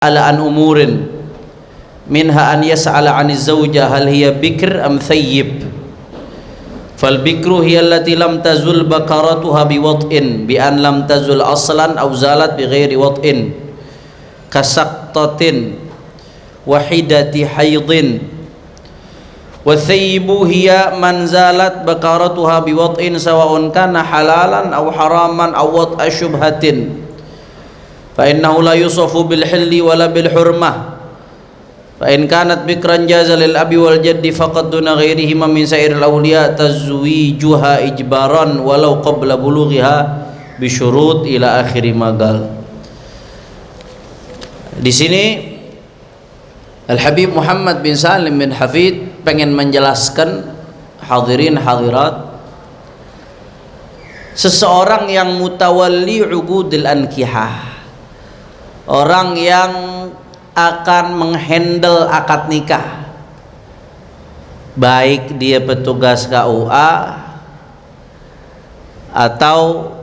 ala an umurin minha an yas'ala 'ani zawja hal hiya bikr am thayyib. Fal bikru hiya allati lam tazul bakaratuha bi wat'in bi an lam tazul aslan aw zalat bi ghairi wat'in kasaqtatin wahidati haidin. Wa thayyibu hiya man zalat bakaratuha bi wat'in sawa'un kana halalan aw haraman aw wat'a syubhatin. Fa innahu la yusafu bil hilli wala bil hurmah. Fa in kanat bikran jaza lil abi wal jaddi faqad duna ghairihima min sa'iril awliya tazwijuha ijbaran walau qabla bulughiha bi syurut ila akhiri magal. Di sini Al Habib Muhammad bin Salim bin Hafid pengen menjelaskan hadirin hadirat, seseorang yang mutawalli uqudil ankihah, orang yang akan menghandle akad nikah, baik dia petugas KUA atau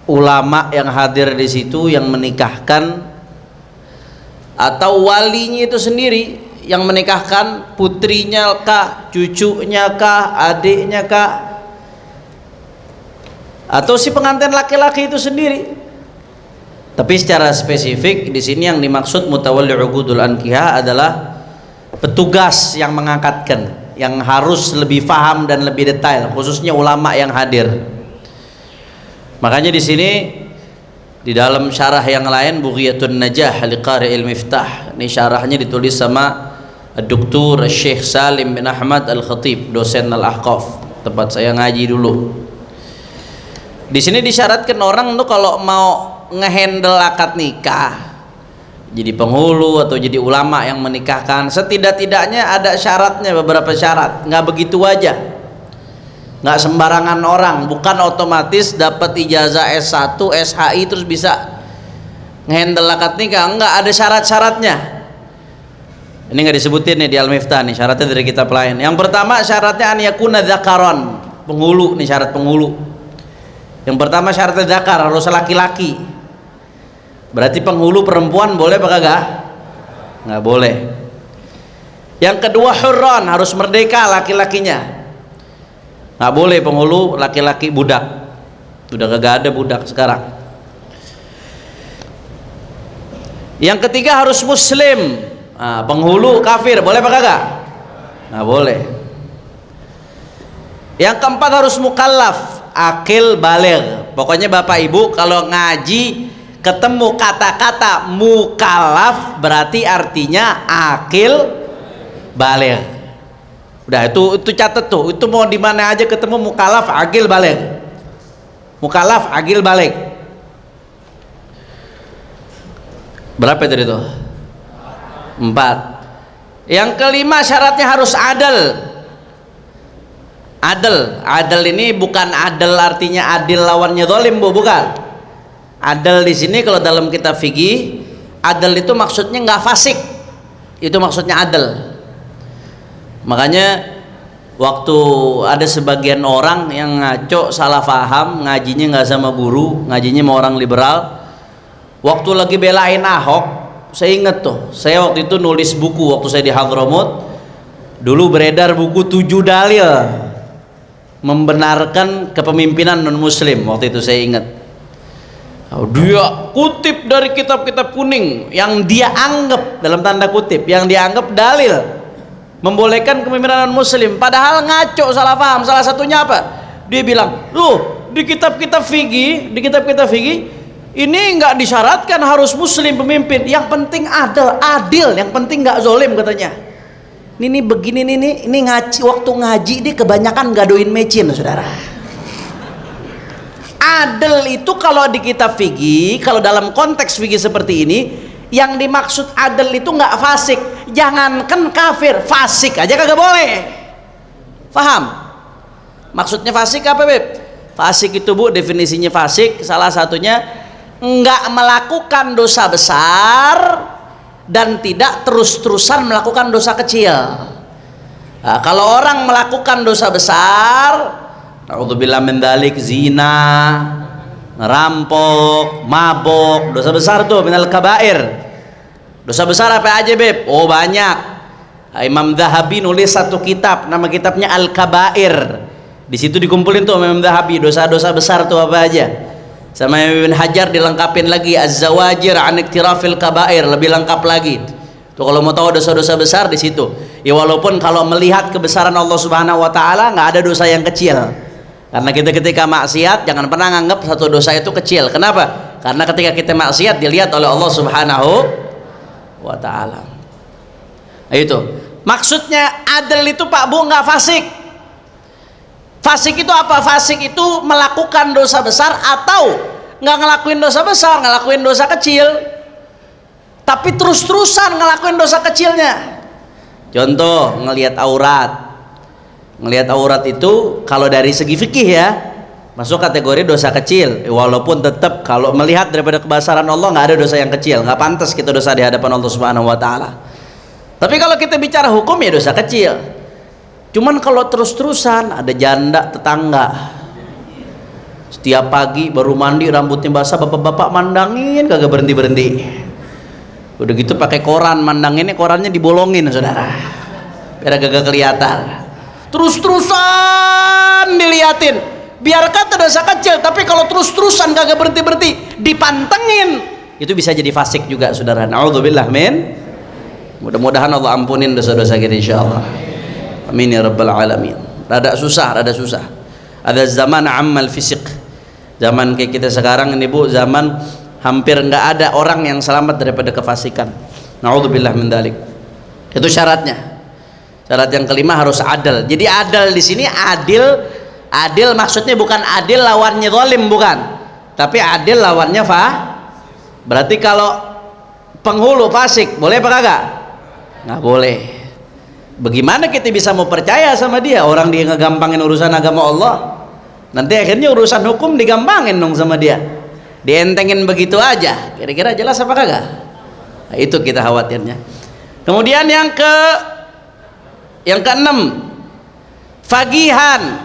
ulama yang hadir di situ yang menikahkan, atau walinya itu sendiri yang menikahkan, putrinya kah, cucunya kah, adiknya kah, atau si pengantin laki-laki itu sendiri. Tapi secara spesifik di sini yang dimaksud mutawalli uqudul ankihah adalah petugas yang mengangkatkan, yang harus lebih faham dan lebih detail, khususnya ulama yang hadir. Makanya di sini di dalam syarah yang lain, Bughyatun Najah liqari'il Miftah, ini syarahnya ditulis sama Dr. Syekh Salim bin Ahmad Al-Khatib, dosen Al-Ahqaf, tempat saya ngaji dulu. Di sini disyaratkan orang tuh kalau mau ngehandle akad nikah, jadi penghulu atau jadi ulama yang menikahkan, setidak-tidaknya ada syaratnya, beberapa syarat. Nggak begitu aja, nggak sembarangan orang, bukan otomatis dapat ijazah S1, SHI terus bisa ngehandle akad nikah. Nggak, ada syarat-syaratnya. Ini nggak disebutin nih di Al-Miftah nih, syaratnya dari kitab lain. Yang pertama syaratnya an yakuna dzakaron, penghulu nih, syarat penghulu. Yang pertama syaratnya dzakar, harus laki-laki. Berarti penghulu perempuan boleh apa kagak? Nggak boleh. Yang kedua hurran, harus merdeka laki-lakinya. Nggak boleh penghulu laki-laki budak. Udah kagak ada budak sekarang. Yang ketiga harus muslim. Nah, penghulu kafir boleh apa kagak? Nggak boleh. Yang keempat harus mukallaf, akil baligh. Pokoknya bapak ibu kalau ngaji ketemu kata-kata mukallaf berarti artinya akil baligh. Udah itu catat tuh, itu mau di mana aja ketemu mukallaf akil baligh. Mukallaf akil baligh. Berapa tadi tuh? 4. Yang kelima syaratnya harus adil. Adil ini bukan adil artinya adil lawannya zalim, Bu, bukan. Adil di sini kalau dalam kitab fikih, adil itu maksudnya nggak fasik. Itu maksudnya adil. Makanya waktu ada sebagian orang yang ngaco, salah paham, ngajinya nggak sama guru, ngajinya sama orang liberal. Waktu lagi belain Ahok, saya inget tuh, saya waktu itu nulis buku waktu saya di Hadramut. Dulu beredar buku 7 dalil membenarkan kepemimpinan non muslim. Waktu itu saya ingat, dia kutip dari kitab-kitab kuning yang dia anggap, dalam tanda kutip, yang dianggap dalil membolehkan kepemimpinan non muslim, padahal ngaco, salah paham. Salah satunya apa? Dia bilang, di kitab-kitab fikih, ini nggak disyaratkan harus muslim pemimpin, yang penting adil, yang penting nggak zolim katanya. Ini begini, ini ngaji, waktu ngaji dia kebanyakan gadoin mecin, saudara. Adil itu kalau di kitab fikih, kalau dalam konteks fikih seperti ini, yang dimaksud adil itu nggak fasik. Jangankan kafir, fasik aja kagak boleh. Paham? Maksudnya fasik apa, Beb? Fasik itu, Bu, definisinya fasik salah satunya nggak melakukan dosa besar dan tidak terus-terusan melakukan dosa kecil. Nah, kalau orang melakukan dosa besar, na'udzubillah min dzalik, zina, ngerampok, mabok, dosa besar tuh, minal kabair. Dosa besar apa aja, Beb? Oh, banyak. Imam Zahabi nulis satu kitab, nama kitabnya Al-Kabair. Di situ dikumpulin tuh Imam Zahabi dosa-dosa besar tuh apa aja. Sama Ibn Hajar dilengkapin lagi Az-Zawajir an Iktirafil Kabair, lebih lengkap lagi. Tuh kalau mau tahu dosa-dosa besar di situ. Ya walaupun kalau melihat kebesaran Allah Subhanahu wa taala nggak ada dosa yang kecil. Karena kita ketika maksiat jangan pernah nganggap satu dosa itu kecil. Kenapa? Karena ketika kita maksiat dilihat oleh Allah Subhanahu wa ta'ala. Itu maksudnya adil itu Pak Bu nggak fasik. Fasik itu apa? Fasik itu melakukan dosa besar atau nggak ngelakuin dosa besar, ngelakuin dosa kecil tapi terus-terusan ngelakuin dosa kecilnya. Contoh, ngelihat aurat itu kalau dari segi fikih ya masuk kategori dosa kecil, walaupun tetap kalau melihat daripada kebesaran Allah nggak ada dosa yang kecil, nggak pantas kita dosa di hadapan Allah Subhanahu wa taala. Tapi kalau kita bicara hukum ya dosa kecil. Cuman kalau terus-terusan, ada janda tetangga setiap pagi baru mandi rambutnya basah, bapak-bapak mandangin kagak berhenti-berhenti. Udah gitu pakai koran, mandanginnya korannya dibolongin saudara biar kagak kelihatan. Terus-terusan diliatin. Biarkan itu dosa kecil, tapi kalau terus-terusan kagak berhenti-berhenti dipantengin, itu bisa jadi fasik juga saudara. Na'udzubillah min. Mudah-mudahan Allah ampunin dosa-dosa kita insyaallah. Amin ya rabbal alamin. Rada susah. Ada zaman ammal fisik. Zaman kayak kita sekarang ini Bu, zaman hampir nggak ada orang yang selamat daripada kefasikan. Na'udzubillah min dzalik. Itu syaratnya. Syarat yang kelima harus adil. Jadi adil di sini adil maksudnya bukan adil lawannya zalim, bukan, tapi adil lawannya berarti kalau penghulu fasik boleh apa kagak? Nggak boleh. Bagaimana kita bisa mau percaya sama dia, orang dia ngegampangin urusan agama Allah, nanti akhirnya urusan hukum digampangin dong sama dia, dientengin begitu aja. Kira-kira jelas apa kagak? Nah, itu kita khawatirnya. Kemudian yang keenam, fagihan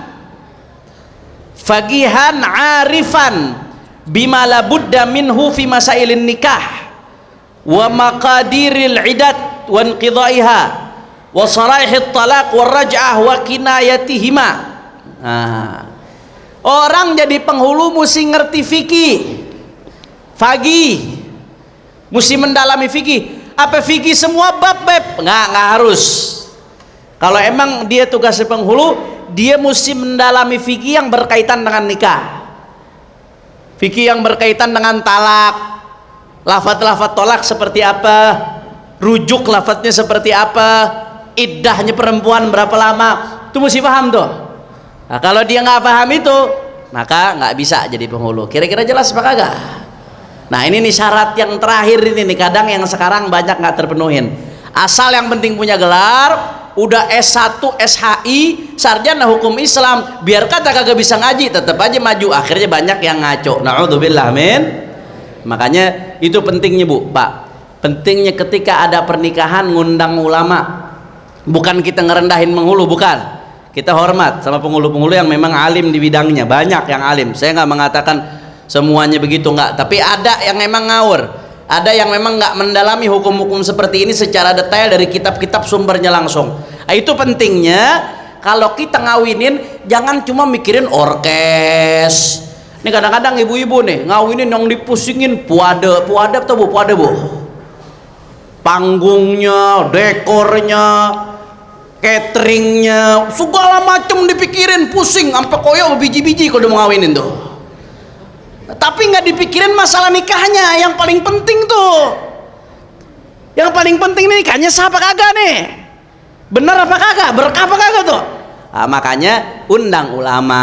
arifan bima la budda minhu fi masailin nikah wa maqadiril iddat wa inqidaiha wa saraihit talaq wa raj'ah wa kinayatihima. Orang jadi penghulu mesti ngerti fikih, fagih, mesti mendalami fikih. Apa fikih semua bab? Nggak harus. Kalau emang dia tugasnya penghulu, dia mesti mendalami fikih yang berkaitan dengan nikah, fikih yang berkaitan dengan talak, lafaz-lafaz tolak seperti apa, rujuk lafaznya seperti apa, iddahnya perempuan berapa lama, itu mesti paham tuh. Nah, kalau dia nggak paham itu, maka nggak bisa jadi penghulu. Kira-kira jelas apa kagak? Nah ini nih syarat yang terakhir ini nih, kadang yang sekarang banyak nggak terpenuhin. Asal yang penting punya gelar, udah S1, SHI, sarjana hukum Islam, biar kata kagak bisa ngaji, tetap aja maju, akhirnya banyak yang ngaco. Na'udzubillah min. Makanya itu pentingnya Bu, Pak. Pentingnya ketika ada pernikahan ngundang ulama. Bukan kita ngerendahin penghulu, bukan. Kita hormat sama penghulu-penghulu yang memang alim di bidangnya, banyak yang alim. Saya nggak mengatakan semuanya begitu, nggak. Tapi ada yang memang ngawur. Ada yang memang nggak mendalami hukum-hukum seperti ini secara detail dari kitab-kitab sumbernya langsung. Nah, itu pentingnya kalau kita ngawinin jangan cuma mikirin orkes. Ini kadang-kadang ibu-ibu nih ngawinin yang dipusingin puade atau Bu, panggungnya, dekornya, cateringnya, segala macam dipikirin, pusing sampai koyo biji-biji kalau mau ngawinin tuh. Tapi nggak dipikirin masalah nikahnya, yang paling penting tuh. Yang paling penting nih nikahnya sah apa kagak nih? Bener apa kagak? Berkah apa kagak tuh? Nah, makanya undang ulama,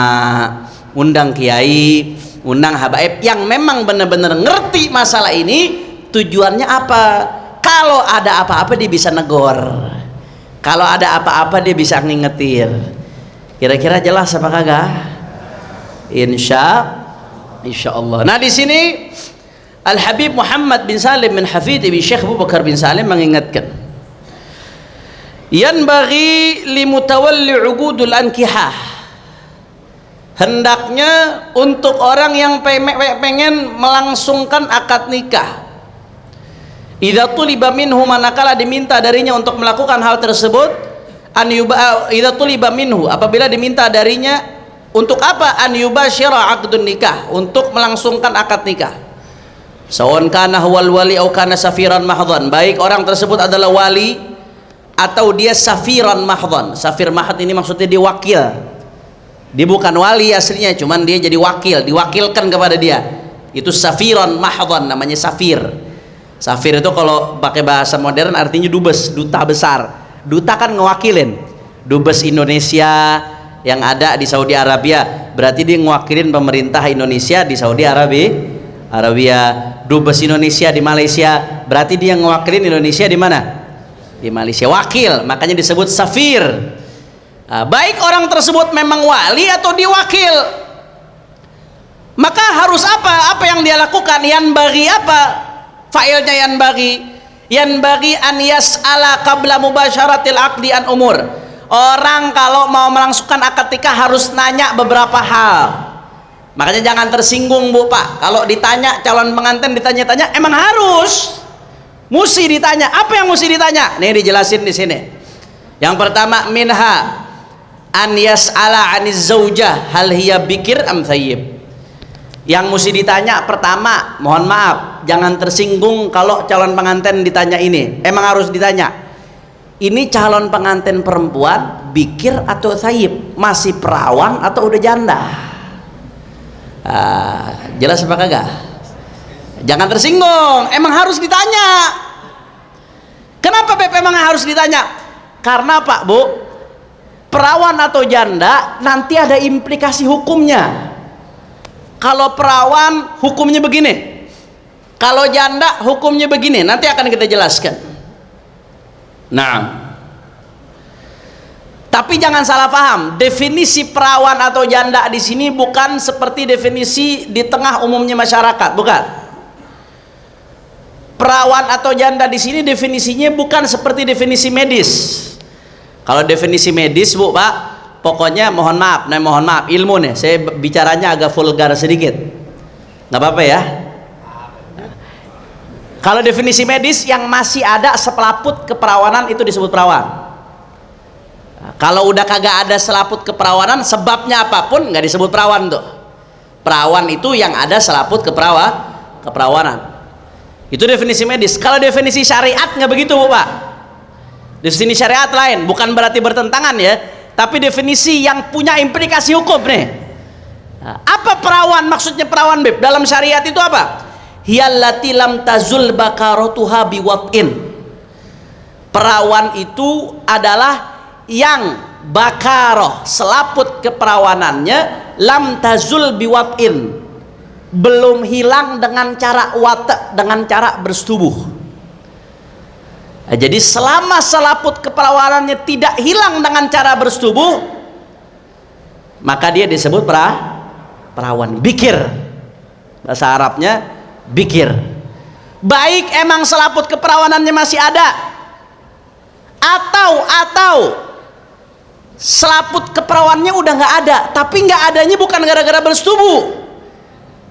undang kiai, undang habaib yang memang benar-benar ngerti masalah ini, tujuannya apa? Kalau ada apa-apa dia bisa negor. Kalau ada apa-apa dia bisa ngingetin. Kira-kira jelas apa kagak? Insyaallah. Nah di sini Al Habib Muhammad bin Salim bin Hafid bin Syekh Abu Bakar bin Salim mengingatkan, yanbaghi li mutawalli uqudul ankihah, hendaknya untuk orang yang pengen melangsungkan akad nikah, idza tuliba minhu, manakala diminta darinya untuk melakukan hal tersebut, idza tuliba minhu, apabila diminta darinya untuk apa? An yubashira aqdun nikah, untuk melangsungkan akad nikah. Sawan kana huwal wali atau kana safiran mahdhan, baik orang tersebut adalah wali atau dia safiran mahdhan. Safir mahd ini maksudnya dia wakil. Dia bukan wali aslinya, cuman dia jadi wakil, diwakilkan kepada dia. Itu safiran mahdhan, namanya safir. Safir itu kalau pakai bahasa modern artinya dubes, duta besar. Duta kan ngewakilin. Dubes Indonesia yang ada di Saudi Arabia, berarti dia ngewakilin pemerintah Indonesia di Saudi Arabia. Dubes Indonesia di Malaysia, berarti dia ngewakilin Indonesia di mana? Di Malaysia. Wakil, makanya disebut safir. Baik orang tersebut memang wali atau diwakil, maka harus apa yang dia lakukan? Yan bagi apa? Fa'ilnya yan bagi an yas'ala qabla mubasyaratil aqdi an umur. Orang kalau mau melangsungkan akad nikah harus nanya beberapa hal. Makanya jangan tersinggung Bu Pak, kalau ditanya calon pengantin ditanya-tanya, emang harus mesti ditanya. Apa yang mesti ditanya? Nih dijelasin di sini. Yang pertama, minha an yas'ala 'aniz zaujah hal hiya bikir am thayyib. Yang mesti ditanya pertama, mohon maaf, jangan tersinggung kalau calon pengantin ditanya ini. Emang harus ditanya. Ini calon pengantin perempuan bikir atau thayyib, masih perawan atau udah janda? Jelas apa kagak? Jangan tersinggung, emang harus ditanya. Kenapa Beb emang harus ditanya? Karena Pak Bu, perawan atau janda nanti ada implikasi hukumnya. Kalau perawan hukumnya begini, kalau janda hukumnya begini, nanti akan kita jelaskan. Nah, tapi jangan salah paham, definisi perawan atau janda di sini bukan seperti definisi di tengah umumnya masyarakat, bukan. Perawan atau janda di sini definisinya bukan seperti definisi medis. Kalau definisi medis Bu Pak, pokoknya mohon maaf ilmu nih, saya bicaranya agak vulgar sedikit, nggak apa-apa ya. Kalau definisi medis yang masih ada selaput keperawanan itu disebut perawan. Kalau udah kagak ada selaput keperawanan, sebabnya apapun, nggak disebut perawan tuh. Perawan itu yang ada selaput keperawanan. Itu definisi medis. Kalau definisi syariat nggak begitu Bu Pak. Definisi syariat lain, bukan berarti bertentangan ya, tapi definisi yang punya implikasi hukum nih. Apa perawan? Maksudnya perawan Beb dalam syariat itu apa? Hiyallati lam tazul bakaratuha biwat'in. Perawan itu adalah yang bakaroh, selaput keperawanannya, lam tazul biwat'in, belum hilang dengan cara wat', dengan cara bersetubuh. Jadi selama selaput keperawanannya tidak hilang dengan cara bersetubuh, maka dia disebut perawan, bikir. Bahasa Arabnya bikir. Baik emang selaput keperawanannya masih ada, atau selaput keperawanannya udah nggak ada, tapi nggak adanya bukan gara-gara bersetubuh,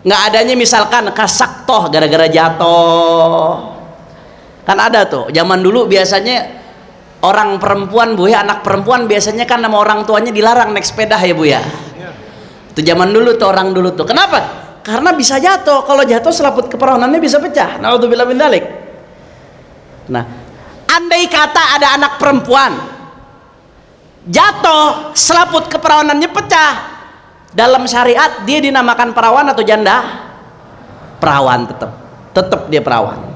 nggak adanya misalkan kasaktoh gara-gara jatuh. Kan ada tuh zaman dulu biasanya orang perempuan Bu ya, anak perempuan biasanya kan sama orang tuanya dilarang naik sepeda ya Bu ya. Itu zaman dulu tuh, orang dulu tuh. Kenapa? Karena bisa jatuh. Kalau jatuh selaput keperawanannya bisa pecah. Naudzubillah min dzalik. Nah, andai kata ada anak perempuan jatuh, selaput keperawanannya pecah, dalam syariat dia dinamakan perawan atau janda? Perawan, tetap dia perawan.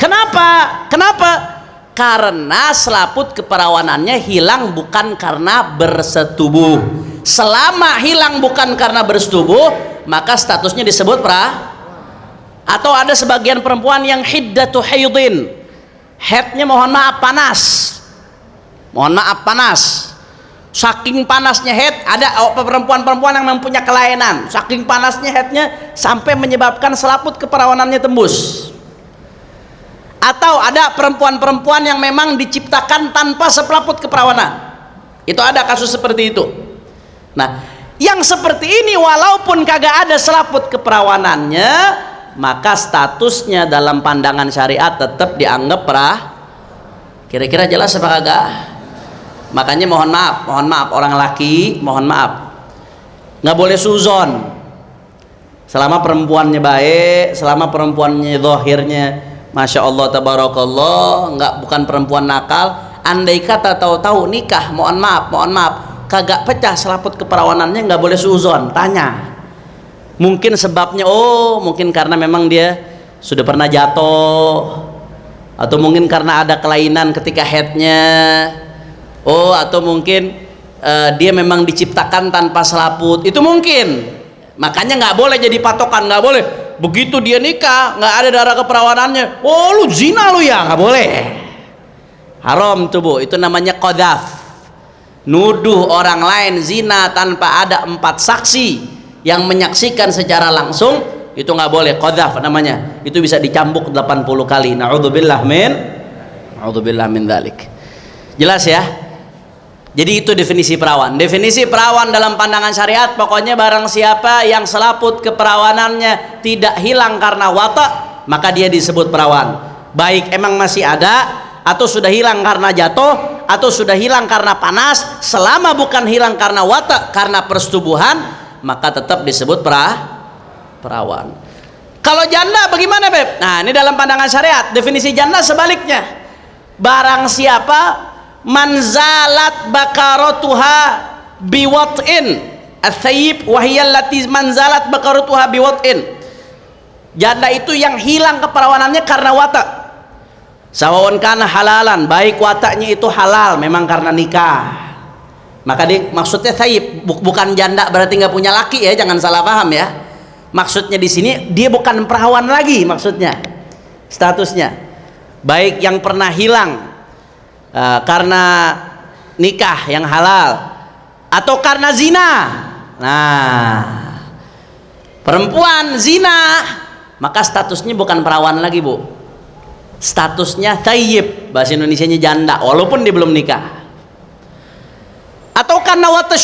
Kenapa? Karena selaput keperawanannya hilang bukan karena bersetubuh. Selama hilang bukan karena bersetubuh, maka statusnya disebut Atau ada sebagian perempuan yang hiddatu haidin, headnya mohon maaf panas, saking panasnya head. Ada perempuan-perempuan yang mempunyai kelainan, saking panasnya headnya sampai menyebabkan selaput keperawanannya tembus. Atau ada perempuan-perempuan yang memang diciptakan tanpa selaput keperawanan. Itu ada kasus seperti itu. Nah, yang seperti ini walaupun kagak ada selaput keperawanannya, maka statusnya dalam pandangan syariat tetap dianggap Kira-kira jelas apa kagak? Makanya mohon maaf orang laki, mohon maaf, nggak boleh suzon selama perempuannya baik, selama perempuannya zahirnya masya Allah tabarakallah, bukan perempuan nakal. Andai kata tahu-tahu nikah, mohon maaf, kagak pecah selaput keperawanannya, nggak boleh suzon. Tanya, mungkin sebabnya, mungkin karena memang dia sudah pernah jatuh, atau mungkin karena ada kelainan ketika headnya, atau mungkin dia memang diciptakan tanpa selaput, itu mungkin. Makanya nggak boleh jadi patokan, nggak boleh begitu dia nikah nggak ada darah keperawanannya, lu zina lu ya, nggak boleh. Haram tuh Bu, itu namanya qadzaf, nuduh orang lain zina tanpa ada 4 saksi yang menyaksikan secara langsung, itu nggak boleh, qadzaf namanya. Itu bisa dicambuk 80 kali. Na'udzubillah min dzalik. Jelas ya? Jadi itu definisi perawan. Definisi perawan dalam pandangan syariat, pokoknya barang siapa yang selaput keperawanannya tidak hilang karena watak, maka dia disebut perawan. Baik emang masih ada, atau sudah hilang karena jatuh, atau sudah hilang karena panas, selama bukan hilang karena watak, karena persetubuhan, maka tetap disebut perawan. Kalau janda bagaimana Beb? Nah ini dalam pandangan syariat, definisi janda sebaliknya. Barang siapa manzalat bakaratuha biwat'in, ats-tsayyib wa hiya allati manzalat bakaratuha biwat'in. Janda itu yang hilang keperawanannya karena watak. Sawaun kana halalan, baik wataknya itu halal memang karena nikah. Maka maksudnya tsayyib bukan janda berarti nggak punya laki ya, jangan salah paham ya. Maksudnya di sini dia bukan perawan lagi, maksudnya statusnya. Baik yang pernah hilang karena nikah yang halal, atau karena zina. Nah, perempuan zina, maka statusnya bukan perawan lagi Bu, statusnya thayyib, bahasa Indonesianya janda walaupun dia belum nikah. Atau karena wata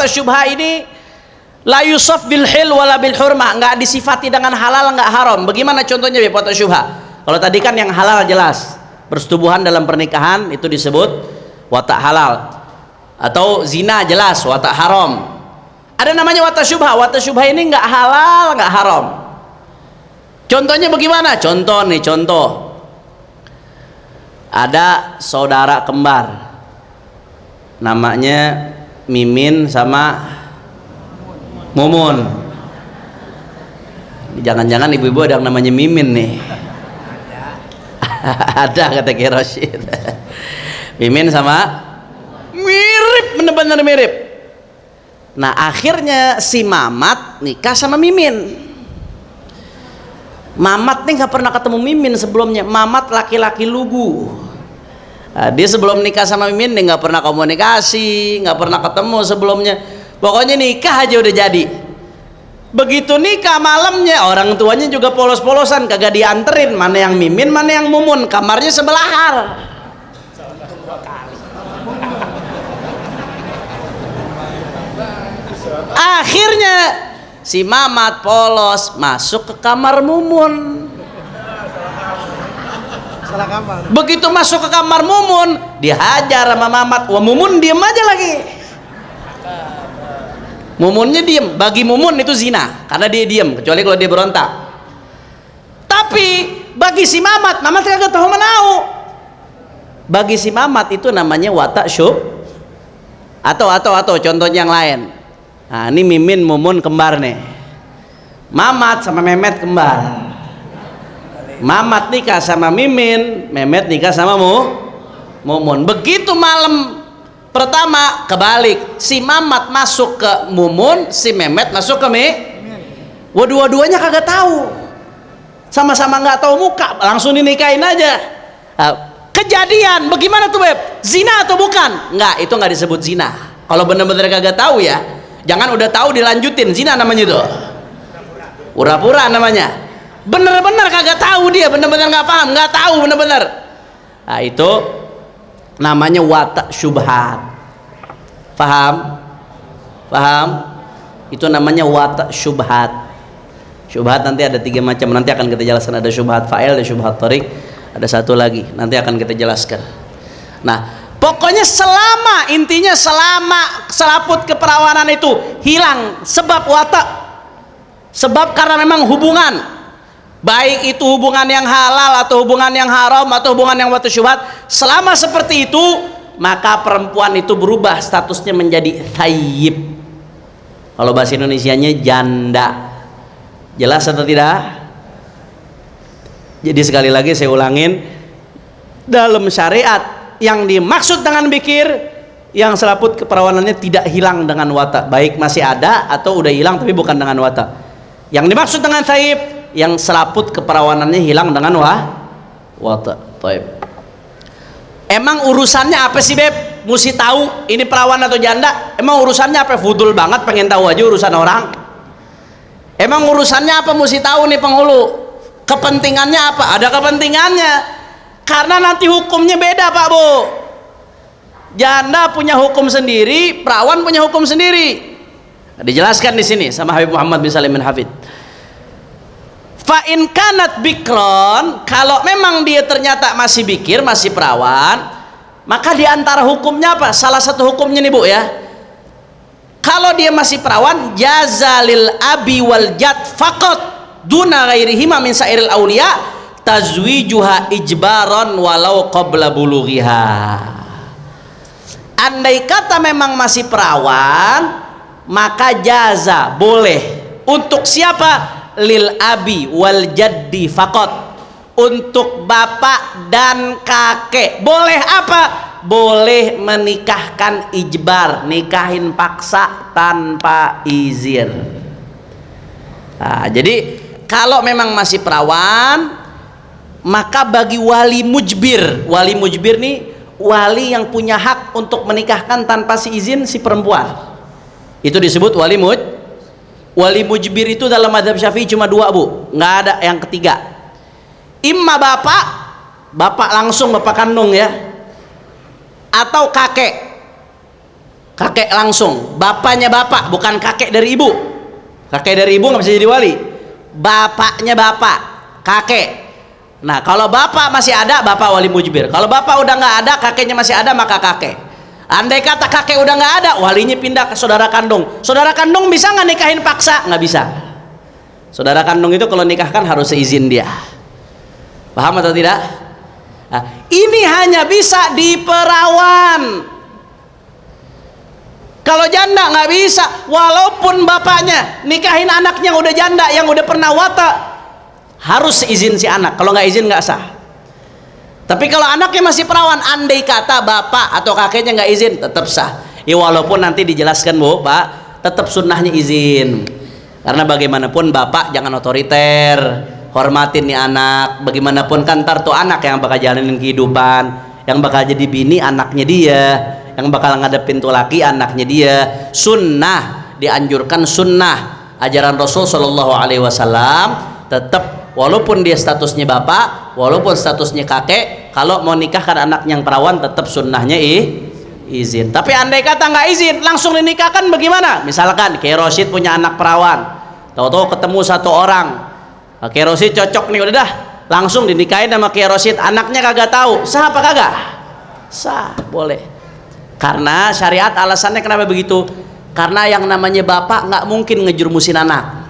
syubha ini la yusaf bil hil wala bil hurmah, nggak disifati dengan halal nggak haram. Bagaimana contohnya ya wata syubha? Kalau tadi kan yang halal jelas, persetubuhan dalam pernikahan itu disebut watak halal, atau zina jelas watak haram. Ada namanya watak syubha. Watak syubha ini nggak halal nggak haram. Contohnya bagaimana? Contoh ada saudara kembar namanya Mimin sama Mumun. Jangan-jangan ibu-ibu ada yang namanya Mimin nih. Ada kata Ki Rosyid. Mimin sama mirip, bener-bener mirip. Nah akhirnya si Mamat nikah sama Mimin. Mamat nih nggak pernah ketemu Mimin sebelumnya. Mamat laki-laki lugu. Nah, dia sebelum nikah sama Mimin dia nggak pernah komunikasi, nggak pernah ketemu sebelumnya. Pokoknya nikah aja udah jadi. Begitu nikah malamnya orang tuanya juga polos-polosan, kagak dianterin, mana yang Mimin mana yang Mumun, kamarnya sebelahan. Akhirnya si Mamat polos masuk ke kamar Mumun. Begitu masuk ke kamar Mumun dihajar sama Mamat. Wah Mumun diem aja lagi. Mumunnya diem. Bagi Mumun itu zina karena dia diem, kecuali kalau dia berontak. Tapi bagi si Mamat kagak tahu menau. Bagi si Mamat itu namanya watak syub. Atau contohnya yang lain. Nah ini Mimin Mumun kembar nih. Mamat sama Memet kembar. Mamat nikah sama Mimin, Memet nikah sama Mumun. Begitu malam pertama kebalik, si Mamat masuk ke Mumun, si Memet masuk ke Wah dua-duanya kagak tahu, sama-sama nggak tahu muka, langsung dinikahin aja. Kejadian bagaimana tuh Beb? Zina atau bukan? Nggak, itu nggak disebut zina. Kalau bener-bener kagak tahu ya, jangan udah tahu dilanjutin, zina namanya itu. Pura-pura namanya. Bener-bener kagak tahu dia, bener-bener nggak paham, nggak tahu bener-bener. Nah itu namanya watak syubhat. Paham? Paham? Itu namanya wata syubhat. Syubhat nanti ada 3 macam, nanti akan kita jelaskan. Ada syubhat fa'il, ada syubhat tarik, ada satu lagi nanti akan kita jelaskan. Nah, pokoknya intinya selama selaput keperawanan itu hilang sebab watak, sebab karena memang hubungan, baik itu hubungan yang halal atau hubungan yang haram atau hubungan yang watak syubhat, selama seperti itu maka perempuan itu berubah statusnya menjadi thayyib. Kalau bahasa Indonesianya janda. Jelas atau tidak? Jadi sekali lagi saya ulangin, dalam syariat yang dimaksud dengan bikir yang selaput keperawanannya tidak hilang dengan watak, baik masih ada atau udah hilang tapi bukan dengan watak. Yang dimaksud dengan thayyib yang selaput keperawanannya hilang dengan watak. Taib. Emang urusannya apa sih Beb? Mesti tahu ini perawan atau janda? Emang urusannya apa? Fudul banget pengen tahu aja urusan orang. Emang urusannya apa mesti tahu nih penghulu? Kepentingannya apa? Ada kepentingannya. Karena nanti hukumnya beda Pak Bu. Janda punya hukum sendiri, perawan punya hukum sendiri. Dijelaskan di sini sama Habib Muhammad bin Salim bin Hafid. Fa in kanat bikron, kalau memang dia ternyata masih bikir, masih perawan, maka di antara hukumnya apa? Salah satu hukumnya nih Bu ya. Kalau dia masih perawan, jazalil abi wal jad faqat duna ghairihima min sairil auliya tazwijuha ijbaron walau qabla bulughiha. Andai kata memang masih perawan, maka jaza boleh untuk siapa? Lil abi wal jaddi faqat, untuk bapak dan kakek. Boleh apa? Boleh menikahkan ijbar, nikahin paksa tanpa izin. Nah, jadi kalau memang masih perawan, maka bagi wali mujbir nih wali yang punya hak untuk menikahkan tanpa si izin si perempuan, itu disebut wali mujbir. Itu dalam mazhab Syafi'i cuma 2 Bu, nggak ada yang ketiga. Imma bapak langsung, bapak kandung ya, atau kakek langsung, bapaknya bapak, bukan kakek dari ibu. Kakek dari ibu nggak bisa jadi wali, bapaknya bapak, kakek. Nah kalau bapak masih ada, bapak wali mujbir. Kalau bapak udah nggak ada, kakeknya masih ada, maka kakek. Andai kata kakek udah nggak ada, walinya pindah ke saudara kandung. Saudara kandung bisa nggak nikahin paksa? Nggak bisa. Saudara kandung itu kalau nikahkan harus seizin dia. Paham atau tidak? Nah, ini hanya bisa di perawan. Kalau janda nggak bisa, walaupun bapaknya nikahin anaknya yang udah janda, yang udah pernah wata, harus seizin si anak. Kalau nggak izin nggak sah. Tapi kalau anaknya masih perawan, andai kata bapak atau kakeknya nggak izin, tetap sah. Ya walaupun nanti dijelaskan Bu, Pak, tetap sunnahnya izin. Karena bagaimanapun bapak jangan otoriter, hormatin nih anak. Bagaimanapun kan ntar tuh anak yang bakal jalanin kehidupan, yang bakal jadi bini anaknya dia, yang bakal ngadepin tuh laki anaknya dia. Sunnah dianjurkan, sunnah ajaran Rasul Shallallahu Alaihi Wasallam tetap, walaupun dia statusnya bapak, walaupun statusnya kakek, kalau mau nikahkan anak yang perawan tetap sunnahnya izin. Tapi andai kata nggak izin, langsung dinikahkan bagaimana? Misalkan Kiai Rosyid punya anak perawan, tahu-tahu ketemu satu orang, Kiai Rosyid cocok nih, udah dah langsung dinikahin sama Kiai Rosyid, anaknya kagak tahu, sah apa kagak? Sah, boleh. Karena syariat alasannya kenapa begitu? Karena yang namanya bapak nggak mungkin ngejurmusin anak.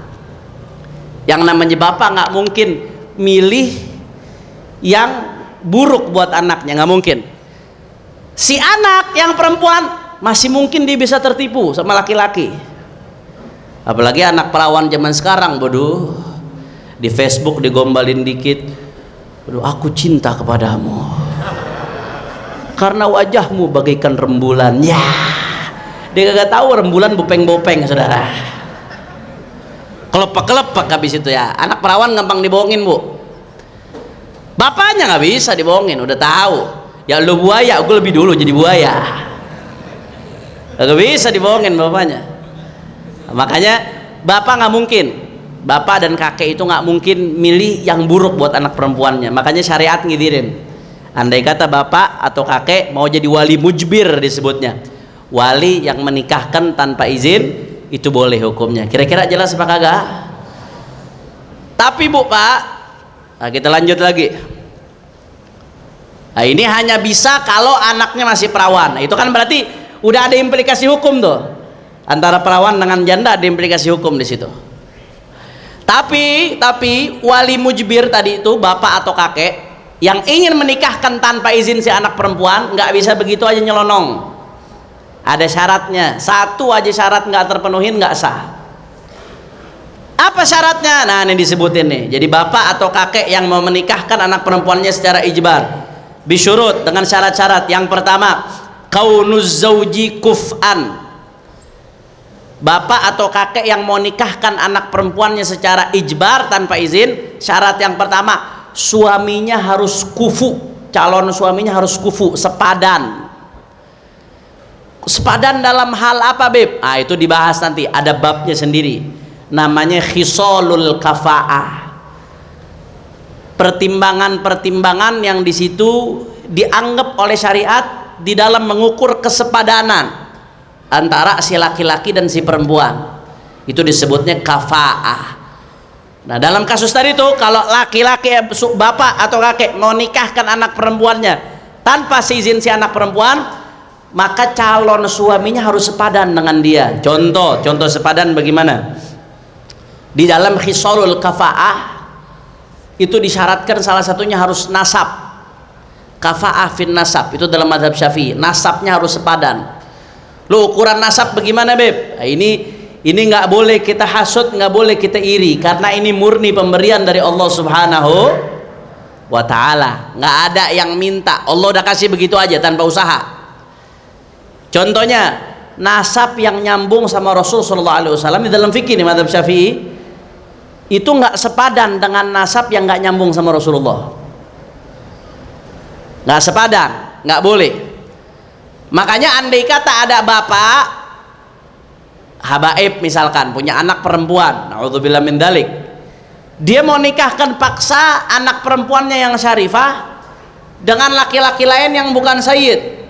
Yang namanya bapak nggak mungkin milih yang buruk buat anaknya, nggak mungkin. Si anak yang perempuan masih mungkin dia bisa tertipu sama laki-laki. Apalagi anak perawan zaman sekarang, bodoh. Di Facebook digombalin dikit, bodoh, aku cinta kepadamu karena wajahmu bagaikan rembulan. Ya, dia gak tahu rembulan bopeng-bopeng, saudara. Kelepak-kelepak habis itu ya. Anak perawan gampang dibohongin Bu. Bapaknya nggak bisa dibohongin, udah tahu. Ya lu buaya, aku lebih dulu jadi buaya. Gak bisa dibohongin bapaknya. Makanya bapak nggak mungkin, bapak dan kakek itu nggak mungkin milih yang buruk buat anak perempuannya. Makanya syariat ngidirin. Andai kata bapak atau kakek mau jadi wali mujbir disebutnya. wali yang menikahkan tanpa izin itu boleh hukumnya. Kira-kira jelas apa kagak? Tapi Bu Pak, nah kita lanjut lagi. Nah ini hanya bisa kalau anaknya masih perawan. Nah, itu kan berarti udah ada implikasi hukum tuh. Antara perawan dengan janda ada implikasi hukum di situ. Tapi wali mujbir tadi itu bapak atau kakek yang ingin menikahkan tanpa izin si anak perempuan nggak bisa begitu aja nyelonong. Ada syaratnya. Satu aja syarat nggak terpenuhin nggak sah. Apa syaratnya? Nah ini disebutin nih. Jadi bapak atau kakek yang mau menikahkan anak perempuannya secara ijbar bisyurut dengan syarat-syarat. Yang pertama, kaunuz zauji kuf'an. Bapak atau kakek yang mau nikahkan anak perempuannya secara ijbar tanpa izin, syarat yang pertama, suaminya harus kufu. Calon suaminya harus kufu, sepadan. Sepadan dalam hal apa, Beb? Ah itu dibahas nanti, ada babnya sendiri. Namanya khisalul kafa'ah. Pertimbangan-pertimbangan yang di situ dianggap oleh syariat di dalam mengukur kesepadanan antara si laki-laki dan si perempuan. Itu disebutnya kafa'ah. Nah, dalam kasus tadi tuh kalau laki-laki bapak atau kakek mau nikahkan anak perempuannya tanpa seizin si anak perempuan, maka calon suaminya harus sepadan dengan dia. Contoh sepadan bagaimana? Di dalam khisalul kafa'ah itu disyaratkan salah satunya harus nasab. Kafa'ah fin nasab itu dalam mazhab Syafi'i, nasabnya harus sepadan. Lu ukuran nasab bagaimana, Beb? Nah, ini nggak boleh kita hasud, nggak boleh kita iri, karena ini murni pemberian dari Allah Subhanahu wa ta'ala. Nggak ada yang minta, Allah udah kasih begitu aja tanpa usaha. Contohnya nasab yang nyambung sama Rasul sallallahu alaihi wasallam di dalam fikih nih mazhab Syafi'i itu nggak sepadan dengan nasab yang nggak nyambung sama Rasulullah. Nggak sepadan, nggak boleh. Makanya andai kata ada bapak habaib misalkan punya anak perempuan, naudzubillah min dzalik, dia mau nikahkan paksa anak perempuannya yang syarifah dengan laki-laki lain yang bukan sayyid.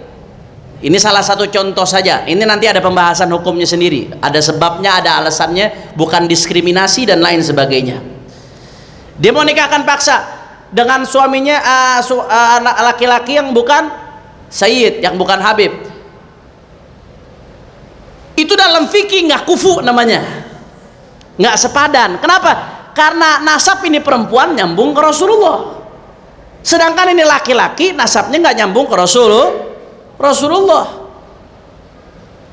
Ini salah satu contoh saja. Ini nanti ada pembahasan hukumnya sendiri. Ada sebabnya, ada alasannya, bukan diskriminasi dan lain sebagainya. Dia mau nikahkan paksa dengan suaminya anak laki-laki yang bukan sayyid, yang bukan habib. Itu dalam fikih nggak kufu namanya. Nggak sepadan. Kenapa? Karena nasab ini perempuan nyambung ke Rasulullah. Sedangkan ini laki-laki nasabnya nggak nyambung ke Rasulullah.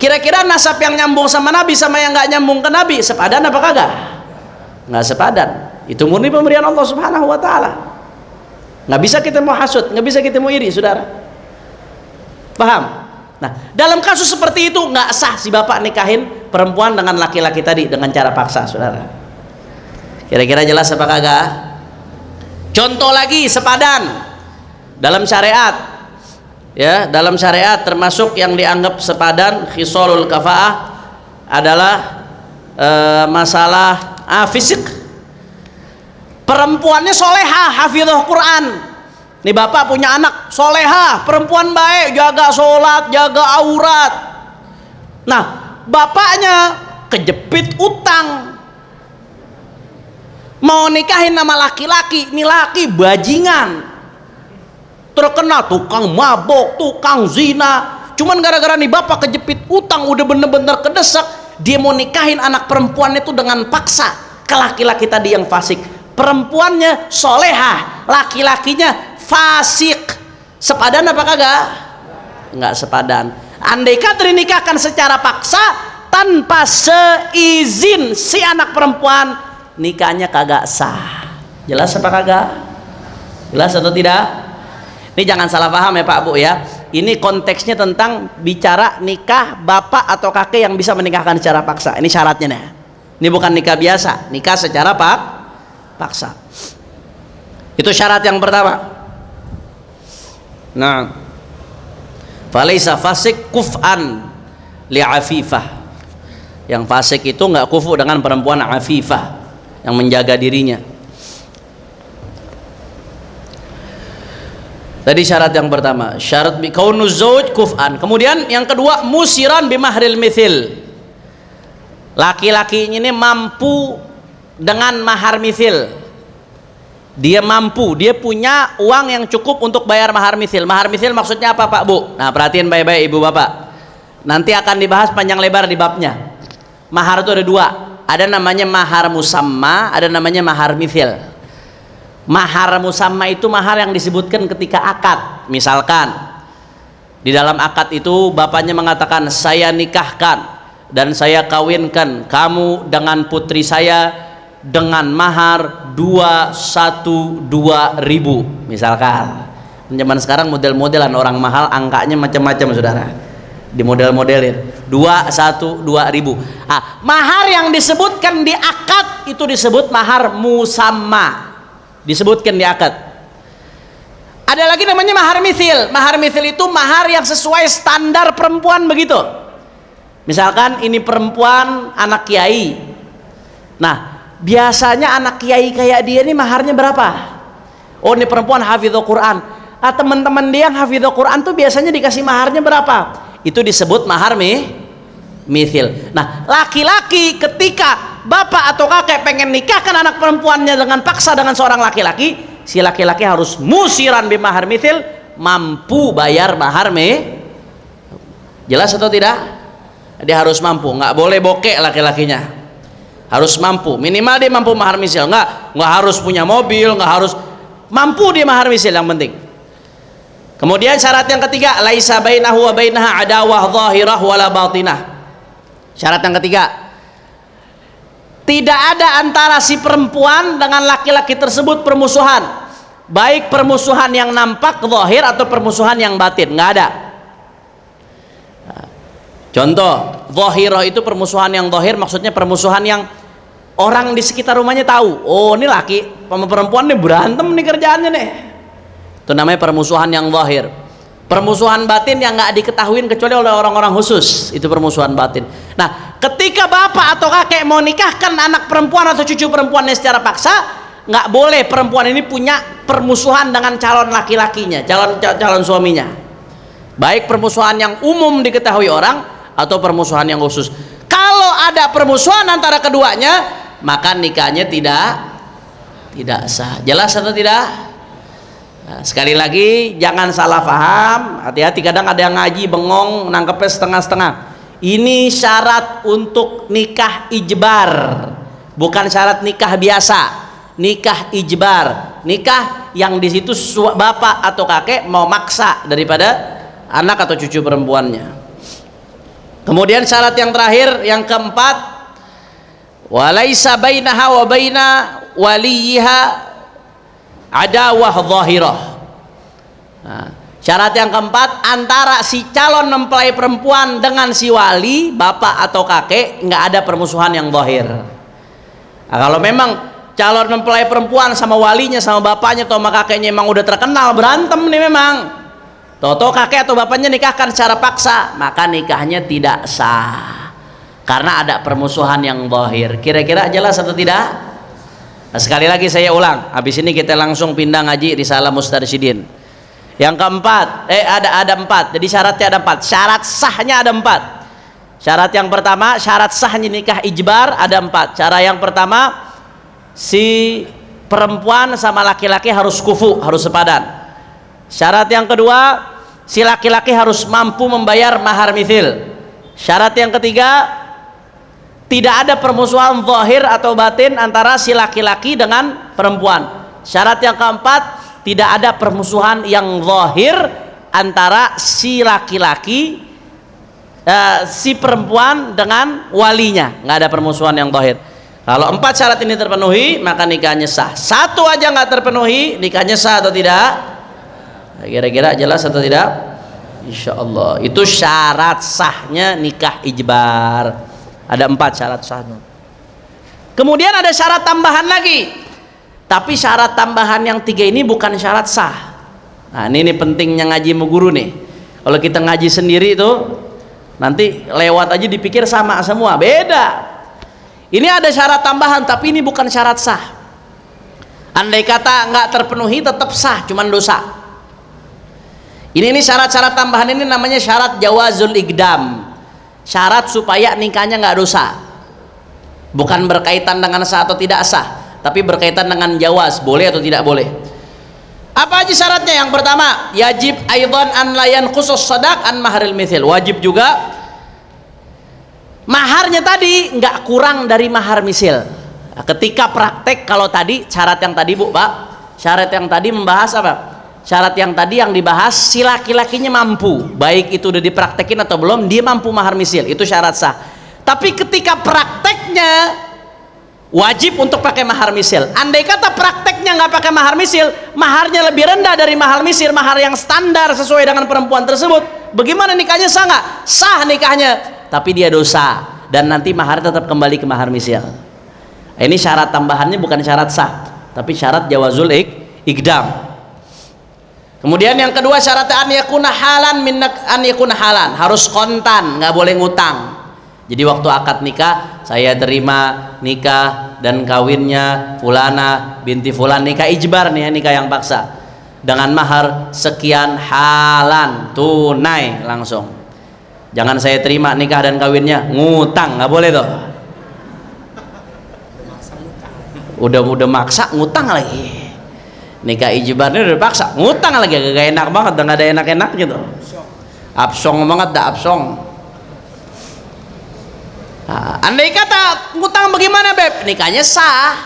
Kira-kira nasab yang nyambung sama Nabi sama yang nggak nyambung ke Nabi sepadan apa kagak? Nggak sepadan. Itu murni pemberian Allah Subhanahu wa ta'ala. Nggak bisa kita mau hasud, nggak bisa kita mau iri, saudara. Paham? Nah, dalam kasus seperti itu nggak sah si bapak nikahin perempuan dengan laki-laki tadi dengan cara paksa, saudara. Kira-kira jelas apa kagak? Contoh lagi sepadan dalam syariat. Ya, dalam syariat termasuk yang dianggap sepadan khisalul kafa'ah adalah masalah fisik. Perempuannya solehah, hafizah Quran. Nih bapak punya anak solehah, perempuan baik, jaga sholat, jaga aurat. Nah, bapaknya kejepit utang, mau nikahin sama laki-laki, ini laki bajingan, terkenal tukang mabok, tukang zina. Cuman gara-gara nih bapak kejepit utang, udah bener-bener kedesak, dia mau nikahin anak perempuan itu dengan paksa ke laki-laki tadi yang fasik. Perempuannya solehah, laki-lakinya fasik. Sepadan apa kagak? Nggak sepadan. Andai kata dinikahkan secara paksa tanpa seizin si anak perempuan, nikahnya kagak sah. Jelas apa kagak? Jelas atau tidak? Ini jangan salah paham ya Pak Bu ya. Ini konteksnya tentang bicara nikah bapak atau kakek yang bisa menikahkan secara paksa. Ini syaratnya nih. Ini bukan nikah biasa, nikah secara paksa. Itu syarat yang pertama. Nah, falaisa fasik kuf'an li'afifah. Yang fasik itu nggak kufu dengan perempuan afifah yang menjaga dirinya. Tadi syarat yang pertama, syarat bi kaunuz zauj kuf'an. Kemudian yang kedua, musiran bimahril mithil. Laki-laki ini mampu dengan mahar mithil. Dia mampu, dia punya uang yang cukup untuk bayar mahar mithil. Mahar mithil maksudnya apa, Pak, Bu? Nah, perhatiin baik-baik Ibu Bapak. Nanti akan dibahas panjang lebar di babnya. Mahar itu ada dua. Ada namanya mahar musamma, ada namanya mahar mithil. Mahar musamma itu mahar yang disebutkan ketika akad. Misalkan di dalam akad itu bapaknya mengatakan, saya nikahkan dan saya kawinkan kamu dengan putri saya dengan mahar 212.000 misalkan. Zaman sekarang model-modelan orang mahal, angkanya macam-macam saudara, di model-modelin 212.000. Mahar yang disebutkan di akad itu disebut mahar musamma, disebutkan di akad. Ada lagi namanya mahar mithil. Mahar mithil itu mahar yang sesuai standar perempuan begitu. Misalkan ini perempuan anak kiai. Nah, biasanya anak kiai kayak dia ini maharnya berapa? Oh, ini perempuan hafizul Quran. Teman-teman dia yang hafizul Quran tuh biasanya dikasih maharnya berapa? Itu disebut mahar mithil. Nah, laki-laki ketika bapak atau kakek pengen nikahkan anak perempuannya dengan paksa dengan seorang laki-laki, si laki-laki harus musiran bimahar mithil, mampu bayar mahar Jelas atau tidak? Dia harus mampu, nggak boleh bokek laki-lakinya, harus mampu, minimal dia mampu mahar mithil. Nggak harus punya mobil, nggak harus, mampu dia mahar mithil yang penting. Kemudian syarat yang ketiga, laisa bainahu wa bainaha adawah zahirah wala batinah. Syarat yang ketiga, tidak ada antara si perempuan dengan laki-laki tersebut permusuhan, baik permusuhan yang nampak zahir atau permusuhan yang batin, nggak ada. Contoh, zahirah itu permusuhan yang zahir, maksudnya permusuhan yang orang di sekitar rumahnya tahu, oh ini laki sama perempuan nih berantem nih kerjaannya nih. Itu namanya permusuhan yang zahir. Permusuhan batin yang nggak diketahui kecuali oleh orang-orang khusus, itu permusuhan batin. Nah, ketika bapak atau kakek mau nikahkan anak perempuan atau cucu perempuannya secara paksa, nggak boleh perempuan ini punya permusuhan dengan calon laki-lakinya, calon suaminya. Baik permusuhan yang umum diketahui orang atau permusuhan yang khusus. Kalau ada permusuhan antara keduanya, maka nikahnya tidak sah. Jelas atau tidak? Nah, sekali lagi jangan salah paham, hati-hati, kadang ada yang ngaji bengong nangkepnya setengah-setengah. Ini syarat untuk nikah ijbar, bukan syarat nikah biasa. Nikah ijbar, nikah yang di situ bapak atau kakek mau maksa daripada anak atau cucu perempuannya. Kemudian syarat yang terakhir, yang keempat, walaisa bainaha wa baina waliyiha adawah zahirah. Nah, syarat yang keempat, antara si calon mempelai perempuan dengan si wali, bapak atau kakek, nggak ada permusuhan yang zahir. Nah, kalau memang calon mempelai perempuan sama walinya, sama bapaknya atau sama kakeknya emang udah terkenal berantem nih memang, toto kakek atau bapaknya nikahkan secara paksa, maka nikahnya tidak sah karena ada permusuhan yang zahir. Kira-kira jelas atau tidak? Nah, sekali lagi saya ulang, habis ini kita langsung pindah ngaji Risalah Mustarsyidin. Yang keempat, ada empat. Jadi syaratnya ada empat, syarat sahnya ada empat. Syarat yang pertama, syarat sahnya nikah ijbar ada empat. Cara yang pertama, si perempuan sama laki-laki harus kufu, harus sepadan. Syarat yang kedua, si laki-laki harus mampu membayar mahar mithil. Syarat yang ketiga, tidak ada permusuhan zahir atau batin antara si laki-laki dengan perempuan. Syarat yang keempat, tidak ada permusuhan yang zahir antara si laki-laki si perempuan dengan walinya, nggak ada permusuhan yang zahir. Kalau empat syarat ini terpenuhi, maka nikahnya sah. Satu aja nggak terpenuhi, nikahnya sah atau tidak? Kira-kira jelas atau tidak? Insya Allah itu syarat sahnya nikah ijbar. Ada empat syarat sahnya. Kemudian ada syarat tambahan lagi, tapi syarat tambahan yang tiga ini bukan syarat sah. Nah, ini pentingnya ngaji sama guru nih. Kalau kita ngaji sendiri itu nanti lewat aja dipikir sama semua, beda. Ini ada syarat tambahan, tapi ini bukan syarat sah. Andai kata nggak terpenuhi tetap sah, cuman dosa. Ini syarat-syarat tambahan ini namanya syarat jawazul iqdam. Syarat supaya nikahnya nggak dosa. Bukan berkaitan dengan sah atau tidak sah, tapi berkaitan dengan jawaz, boleh atau tidak boleh. Apa aja syaratnya? Yang pertama, yajib aidan an layan khusus sadaq an maharil mithil. Wajib juga maharnya tadi nggak kurang dari mahar misil. Ketika praktek, kalau tadi syarat yang tadi Bu, Pak, syarat yang tadi membahas apa? Syarat yang tadi yang dibahas si laki-lakinya mampu, baik itu udah dipraktekin atau belum, dia mampu mahar misil, itu syarat sah. Tapi ketika prakteknya wajib untuk pakai mahar misil. Andai kata prakteknya nggak pakai mahar misil, maharnya lebih rendah dari mahar misil, mahar yang standar sesuai dengan perempuan tersebut, bagaimana nikahnya? Sah nggak? Sah nikahnya, tapi dia dosa dan nanti mahar tetap kembali ke mahar misil. Ini syarat tambahannya, bukan syarat sah, tapi syarat jawazul iqdam. Kemudian yang kedua syaratnya an yakuna halan, harus kontan, nggak boleh ngutang. Jadi waktu akad nikah, saya terima nikah dan kawinnya fulana binti fulan, nikah ijbar nih, nikah yang paksa, dengan mahar sekian halan, tunai langsung. Jangan saya terima nikah dan kawinnya ngutang, nggak boleh tuh. Udah maksa ngutang lagi. Nikah ijbarnya udah paksa ngutang lagi, gak enak banget, udah gak ada enak-enak gitu, absong banget, dah absong. Nah, andai kata ngutang bagaimana Beb? Nikahnya sah,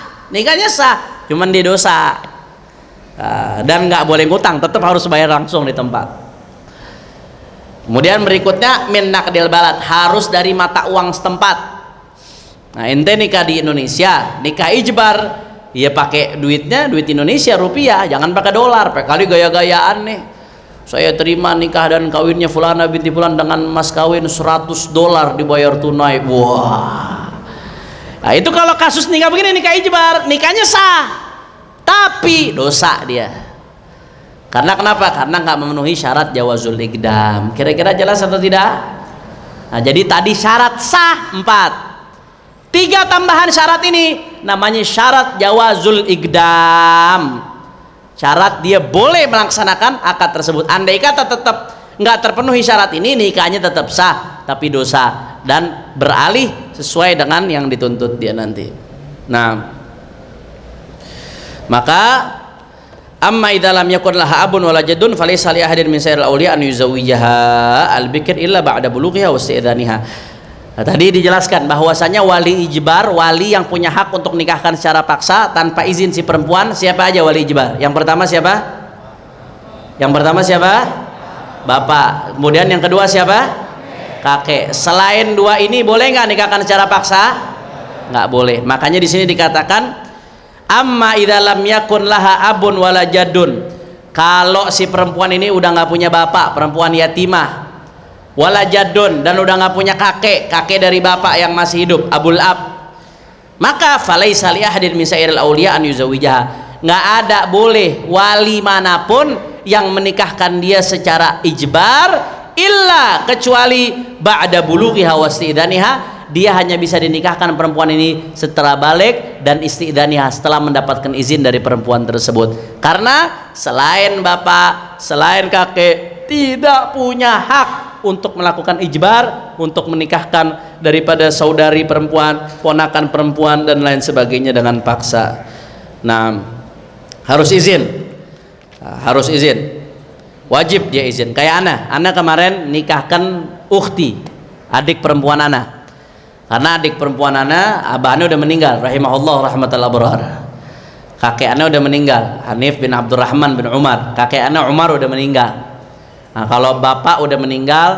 cuman dia dosa. Dan nggak boleh ngutang, tetap harus bayar langsung di tempat. Kemudian berikutnya min naqdil balad, harus dari mata uang setempat. Nah, ente nikah di Indonesia, nikah ijbar, ya pakai duitnya, duit Indonesia, rupiah, jangan pakai dolar. Kali gaya-gayaan nih, saya terima nikah dan kawinnya fulana binti fulan dengan mas kawin $100 dibayar tunai. Wah, nah itu kalau kasus nikah begini, nikah ijbar, nikahnya sah tapi dosa dia. Karena kenapa? Karena nggak memenuhi syarat jawazul iqdam. Kira-kira jelas atau tidak? Nah, jadi tadi syarat sah 4, 3 tambahan syarat ini namanya syarat jawazul iqdam. Syarat dia boleh melaksanakan akad tersebut. Andai kata tetap nggak terpenuhi syarat ini, nikahnya tetap sah tapi dosa dan beralih sesuai dengan yang dituntut dia nanti. Nah, maka amma idza lam yakun laha abun wala jaddun falaysa li ahadin min sairil awliya an yuzawwijaha al-bikr illa ba'da bulughiha wa isti'daniha. Nah, tadi dijelaskan bahwasanya wali ijbar, wali yang punya hak untuk nikahkan secara paksa tanpa izin si perempuan, siapa aja wali ijbar? Yang pertama siapa? Bapak. Kemudian yang kedua siapa? Kakek. Selain 2 ini boleh nggak nikahkan secara paksa? Nggak boleh. Makanya di sini dikatakan amma idza lam yakun laha abun wala jaddun. Kalau si perempuan ini udah nggak punya bapak, perempuan yatimah, wala jaddun, dan udah nggak punya kakek dari bapak yang masih hidup, abul ab, maka falaisa li ahadin min sairil auliya an yuzawijaha. Nggak ada boleh wali manapun yang menikahkan dia secara ijbar illa kecuali ba'da bulughiha wa istidaniha, dia hanya bisa dinikahkan perempuan ini setelah balik dan istidaniha, setelah mendapatkan izin dari perempuan tersebut. Karena selain bapak, selain kakek tidak punya hak untuk melakukan ijbar, untuk menikahkan daripada saudari perempuan, ponakan perempuan dan lain sebagainya dengan paksa. Nah, harus izin, wajib dia izin. Kayak Ana kemarin nikahkan ukhti, adik perempuan Ana, karena adik perempuan Ana, abahnya udah meninggal, rahimahullah rahmatullah berhar. Kakek Ana udah meninggal, Hanif bin Abdurrahman bin Umar. Kakek Ana Umar udah meninggal. Nah, kalau bapak udah meninggal,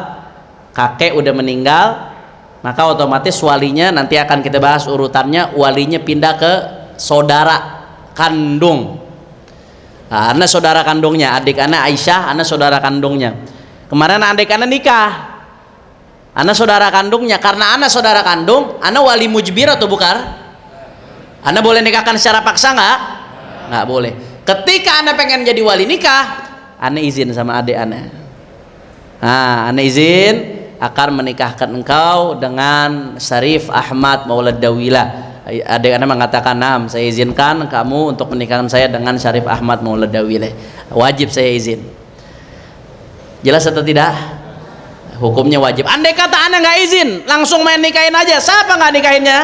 kakek udah meninggal, maka otomatis walinya nanti akan kita bahas urutannya, walinya pindah ke saudara kandung. Nah, anak saudara kandungnya, adik anak Aisyah, anak saudara kandungnya. Kemarin adik anak nikah, anak saudara kandungnya. Karena anak saudara kandung, anak wali mujbir atau bukan? Anak boleh nikahkan secara paksa nggak? Nggak boleh. Ketika anak pengen jadi wali nikah, anak izin sama adik anak. Nah, anak izin akan menikahkan engkau dengan Syarif Ahmad Maulad Dawila. Adik anak mengatakan, "Nam, saya izinkan kamu untuk menikahkan saya dengan Syarif Ahmad Maulad Dawila. Wajib saya izin." Jelas atau tidak? Hukumnya wajib. Andai kata anda nggak izin, langsung main nikahin aja, sah apa nggak nikahinnya?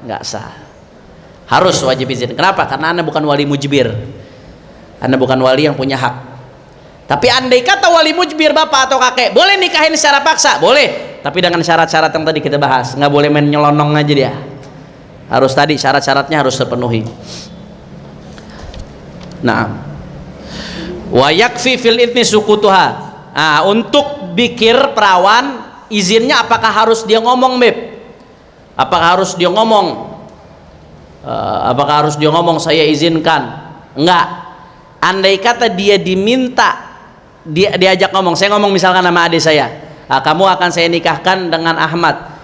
Nggak sah. Harus wajib izin. Kenapa? Karena anda bukan wali mujbir. Anda bukan wali yang punya hak. Tapi andai kata wali mujbir, bapak atau kakek, boleh nikahin secara paksa, boleh. Tapi dengan syarat-syarat yang tadi kita bahas. Nggak boleh main nyelonong aja dia. Harus tadi syarat-syaratnya harus terpenuhi. Nah, wa yakfi fil idni sukutuha. Nah, untuk bikir perawan izinnya apakah harus dia ngomong, Beb? Apakah harus dia ngomong? Apakah harus dia ngomong saya izinkan? Enggak. Andai kata dia diminta, dia diajak ngomong, saya ngomong misalkan sama adik saya, kamu akan saya nikahkan dengan Ahmad.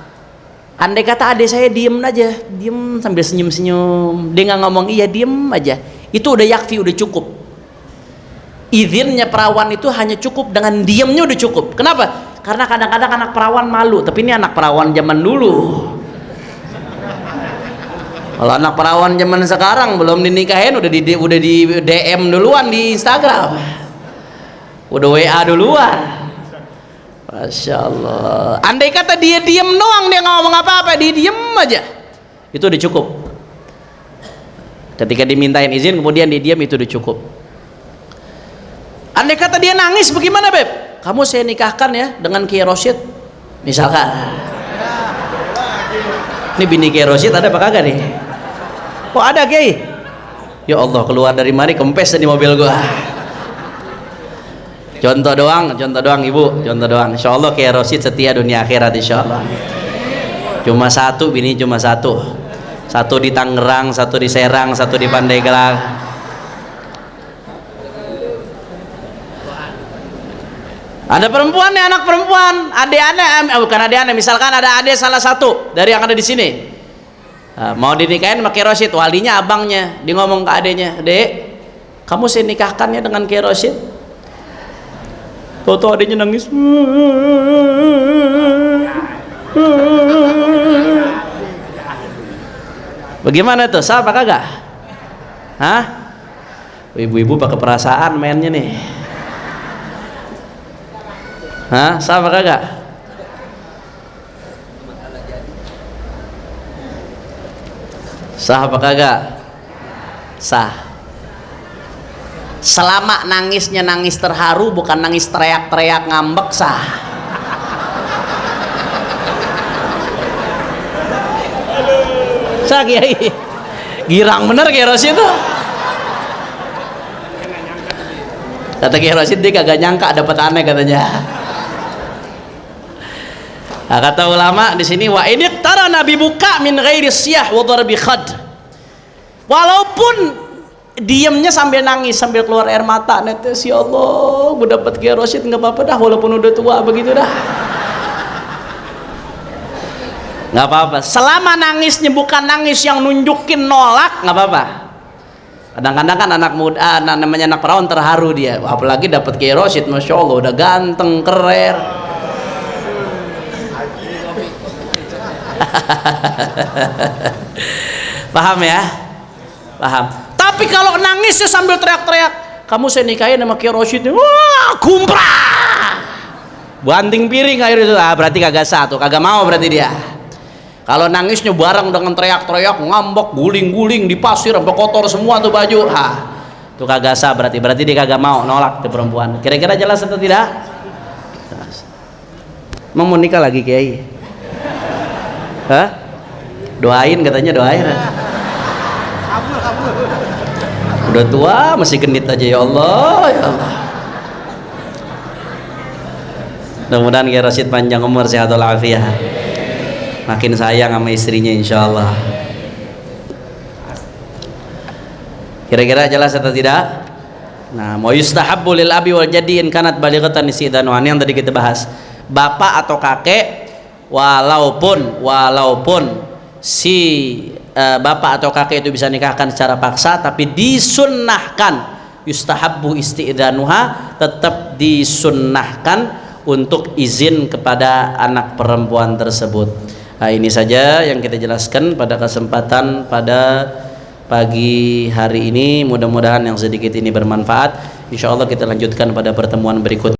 Andai kata adik saya diem aja, diem sambil senyum-senyum, dia nggak ngomong iya, diem aja, itu udah yakfi, udah cukup. Izinnya perawan itu hanya cukup, dengan diemnya udah cukup. Kenapa? Karena kadang-kadang anak perawan malu, tapi ini anak perawan zaman dulu. Kalau anak perawan zaman sekarang belum dinikahin udah di DM duluan di Instagram, udah WA duluan. Masya Allah. Andai kata dia diem doang, dia nggak ngomong apa-apa, dia diem aja, itu udah cukup. Ketika dimintain izin kemudian dia diam, itu udah cukup. Andai kata dia nangis, bagaimana, Beb? Kamu saya nikahkan ya dengan Kiai Rosyid misalkan. Ini bini Kiai Rosyid ada apa kagak nih? Oh ada, Kiai. Ya Allah, keluar dari mari kempes di mobil gua. Contoh doang Ibu, contoh doang. Insya Allah Kiai Rosyid setia dunia akhirat, insya Allah. Cuma satu bini, cuma satu di Tangerang, satu di Serang, satu di Pandeglang. Ada perempuan nih, anak perempuan, bukan adik-anak, misalkan ada adik salah satu dari yang ada di sini, mau dinikahin sama Kiai Rosyid, walinya abangnya, dia ngomong ke adiknya, Dek, kamu saya nikahkan ya dengan Kiai Rosyid. Toto adiknya nangis. Bagaimana tuh, sah apa kagak? Hah? Ibu-ibu pakai perasaan mainnya nih. Hah, sah apa kagak? Sah apa kagak? Sah. Selama nangisnya nangis terharu, bukan nangis teriak-teriak ngambek, sah. Sah, Kiai. Girang bener Kiai Rosyid itu. Kata Kiai Rosyid dia kagak nyangka dapat aneh katanya. Nah, kata ulama di sini, wa ini tara nabi buka min ghairi siyah wa darbi khad. Walaupun diamnya sambil nangis, sambil keluar air mata, netes, ya Allah, gue dapat Kiai Rosyid, nggak apa-apa dah, walaupun udah tua begitu dah. Nggak apa-apa. Selama nangisnya bukan nangis yang nunjukin nolak, nggak apa-apa. Kadang-kadang kan anak muda, namanya anak perawan terharu dia, apalagi dapat Kiai Rosyid, masya Allah, udah ganteng, keren. Paham ya? Paham. Tapi kalau nangisnya sambil teriak-teriak, kamu saya nikahin sama Kiai Rosyid, wah, kumprah, banting piring air itu, berarti kagak sah tuh, kagak mau berarti dia. Kalau nangisnya bareng dengan teriak-teriak, ngambek, guling-guling di pasir, sampai kotor semua tuh baju, itu kagak sah berarti dia kagak mau, nolak tuh perempuan. Kira-kira jelas atau tidak? Mau nikah lagi Kiai? Hah? Doain katanya, doain. Udah tua masih genit aja, ya Allah, ya Allah. Mudah-mudahan Kiai Rosyid panjang umur, sehat walafiat, makin sayang sama istrinya insyaallah. Kira-kira jelas atau tidak? Nah, mau yustahabbu lil abi wal jaddi in kanat balighatan istidanu, yang tadi kita bahas. Bapak atau kakek, walaupun si bapak atau kakek itu bisa nikahkan secara paksa, tapi disunnahkan, yustahabbu isti'danuha, tetap disunnahkan untuk izin kepada anak perempuan tersebut. Nah, ini saja yang kita jelaskan pada kesempatan pada pagi hari ini. Mudah-mudahan yang sedikit ini bermanfaat. Insyaallah kita lanjutkan pada pertemuan berikutnya.